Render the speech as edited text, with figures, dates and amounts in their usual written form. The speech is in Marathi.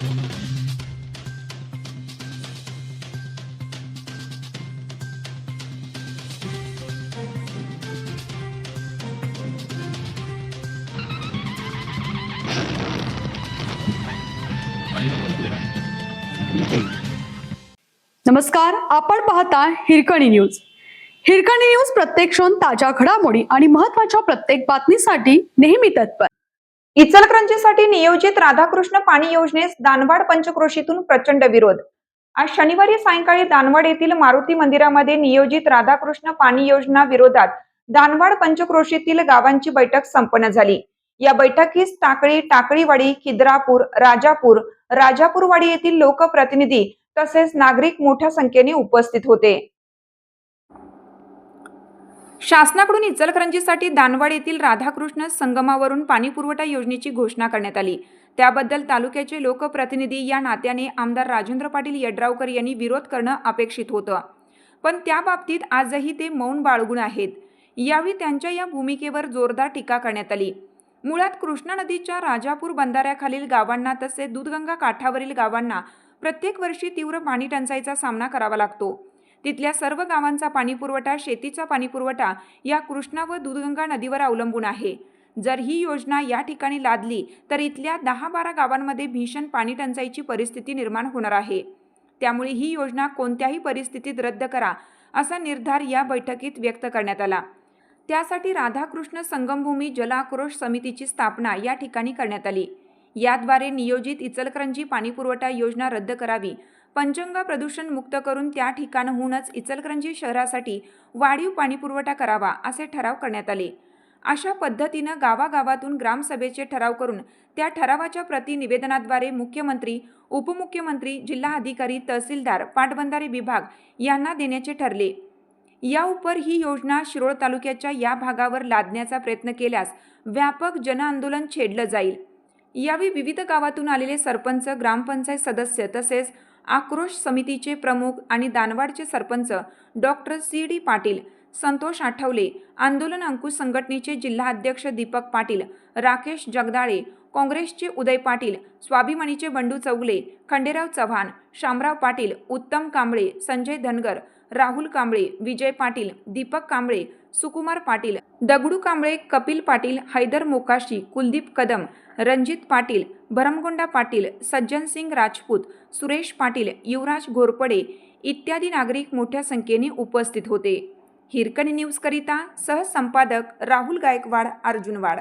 नमस्कार, आपण पाहता हिरकणी न्यूज. हिरकणी न्यूज प्रत्येक क्षण ताज्या घडामोडी आणि महत्त्वाच्या प्रत्येक बातमीसाठी नेहमी तत्पर. इचलकरंजीसाठी नियोजित राधाकृष्ण पाणी योजनेस दानवाड पंचक्रोशीतून प्रचंड विरोध. आज शनिवारी सायंकाळी दानवाड येथील मारुती मंदिरामध्ये नियोजित राधाकृष्ण पाणी योजना विरोधात दानवाड पंचक्रोशीतील गावांची बैठक संपन्न झाली. या बैठकीस टाकळी, टाकळीवाडी, खिद्रापूर, राजापूर, राजापूरवाडी येथील लोकप्रतिनिधी तसेच नागरिक मोठ्या संख्येने उपस्थित होते. शासनाकडून इचलकरंजीसाठी दानवाड येथील राधाकृष्ण संगमावरून पाणीपुरवठा योजनेची घोषणा करण्यात आली. त्याबद्दल तालुक्याचे लोकप्रतिनिधी या नात्याने आमदार राजेंद्र पाटील यड्रावकर यांनी विरोध करणं अपेक्षित होतं, पण त्या बाबतीत आजही ते मौन बाळगून आहेत. यावेळी त्यांच्या या भूमिकेवर जोरदार टीका करण्यात आली. मुळात कृष्णा नदीच्या राजापूर बंधाऱ्याखालील गावांना तसेच दूधगंगा काठावरील गावांना प्रत्येक वर्षी तीव्र पाणी टंचाईचा सामना करावा लागतो. तिथल्या सर्व गावांचा पाणीपुरवठा, शेतीचा पाणीपुरवठा या कृष्णा व दूधगंगा नदीवर अवलंबून आहे. जर ही योजना या ठिकाणी लादली तर इथल्या 10-12 गावांमध्ये भीषण पाणी टंचाईची परिस्थिती निर्माण होणार आहे. त्यामुळे ही योजना कोणत्याही परिस्थितीत रद्द करा असा निर्धार या बैठकीत व्यक्त करण्यात आला. त्यासाठी राधाकृष्ण संगमभूमी जल आक्रोश समितीची स्थापना या ठिकाणी करण्यात आली. याद्वारे नियोजित इचलकरंजी पाणीपुरवठा योजना रद्द करावी, पंचगंगा प्रदूषण मुक्त करून त्या ठिकाणाहूनच इचलकरंजी शहरासाठी वाढीव पाणीपुरवठा करावा असे ठराव करण्यात आले. अशा पद्धतीनं गावागावातून ग्रामसभेचे ठराव करून त्या ठरावाच्या प्रति निवेदनाद्वारे मुख्यमंत्री, उपमुख्यमंत्री, जिल्हा अधिकारी, तहसीलदार, पाटबंधारे विभाग यांना देण्याचे ठरले. या उपर ही योजना शिरोळ तालुक्याच्या या भागावर लादण्याचा प्रयत्न केल्यास व्यापक जनआंदोलन छेडलं जाईल. यावेळी विविध गावातून आलेले सरपंच, ग्रामपंचायत सदस्य तसेच आक्रोश समितीचे प्रमुख आणि दानवाडचे सरपंच डॉक्टर सी.डी. पाटील, संतोष आठवले, आंदोलन अंकुश संघटनेचे जिल्हा अध्यक्ष दीपक पाटील, राकेश जगदाळे, काँग्रेसचे उदय पाटील, स्वाभिमानीचे बंडू चौगले, खंडेराव चव्हाण, शामराव पाटील, उत्तम कांबळे, संजय धनगर, राहुल कांबळे, विजय पाटील, दीपक कांबळे, सुकुमार पाटील, दगडू कांबळे, कपिल पाटील, हैदर मोकाशी, कुलदीप कदम, रणजित पाटील, भरमगोंडा पाटील, सज्जन सिंग राजपूत, सुरेश पाटील, युवराज घोरपडे इत्यादी नागरिक मोठ्या संख्येने उपस्थित होते. हिरकणी न्यूज करिता सहसंपादक राहुल गायकवाड, अर्जुनवाड.